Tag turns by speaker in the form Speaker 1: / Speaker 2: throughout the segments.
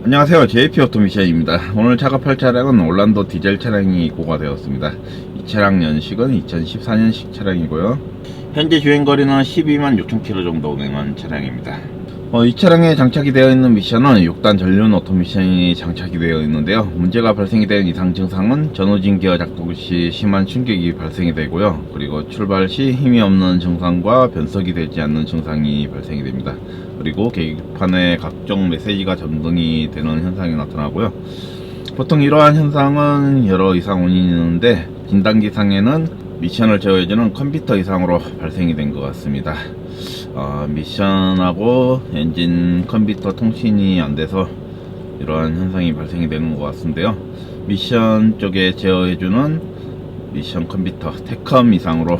Speaker 1: 안녕하세요, JP 오토미션입니다. 오늘 작업할 차량은 올란도 디젤 차량이 입고가 되었습니다. 이 차량 연식은 2014년식 차량이고요. 현재 주행거리는 12만 6천 킬로 정도 운행한 차량입니다. 이 차량에 장착이 되어 있는 미션은 6단 전륜 오토미션이 장착이 되어 있는데요. 문제가 발생이 된 이상 증상은 전후진 기어 작동 시 심한 충격이 발생이 되고요. 그리고 출발 시 힘이 없는 증상과 변속이 되지 않는 증상이 발생이 됩니다. 그리고 계기판에 각종 메시지가 점등이 되는 현상이 나타나고요. 보통 이러한 현상은 여러 이상 원인이 있는데 진단기상에는 미션을 제어해주는 컴퓨터 이상으로 발생이 된 것 같습니다. 미션하고 엔진 컴퓨터 통신이 안 돼서 이러한 현상이 발생이 되는 것 같은데요. 미션 쪽에 제어해주는 미션 컴퓨터 테컴 이상으로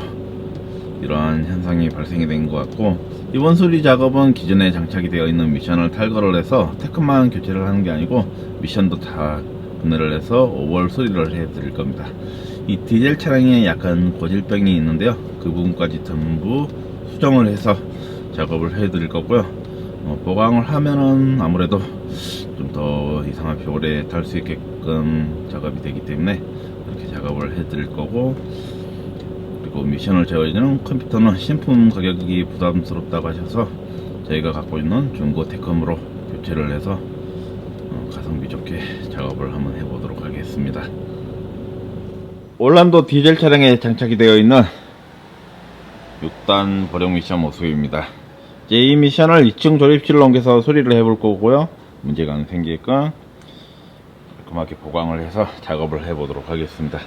Speaker 1: 이러한 현상이 발생이 된 것 같고, 이번 수리 작업은 기존에 장착이 되어 있는 미션을 탈거를 해서 테컴만 교체를 하는 게 아니고 미션도 다 분해를 해서 오버홀 수리를 해 드릴 겁니다. 이 디젤 차량에 약간 고질병이 있는데요, 그 부분까지 전부 수정을 해서 작업을 해 드릴 거고요. 보강을 하면은 아무래도 좀 더 이상하게 오래 탈 수 있게끔 작업이 되기 때문에 그렇게 작업을 해 드릴 거고, 그리고 미션을 제어해주는 컴퓨터는 신품 가격이 부담스럽다고 하셔서 저희가 갖고 있는 중고 테컴으로 교체를 해서 가성비 좋게 작업을 한번 해보도록 하겠습니다. 올란도 디젤 차량에 장착이 되어 있는 6단 보령 미션 모습입니다. 이제 이 미션을 2층 조립실로 옮겨서 수리를 해볼 거고요. 문제가 안 생기게끔 깔끔하게 보강을 해서 작업을 해보도록 하겠습니다.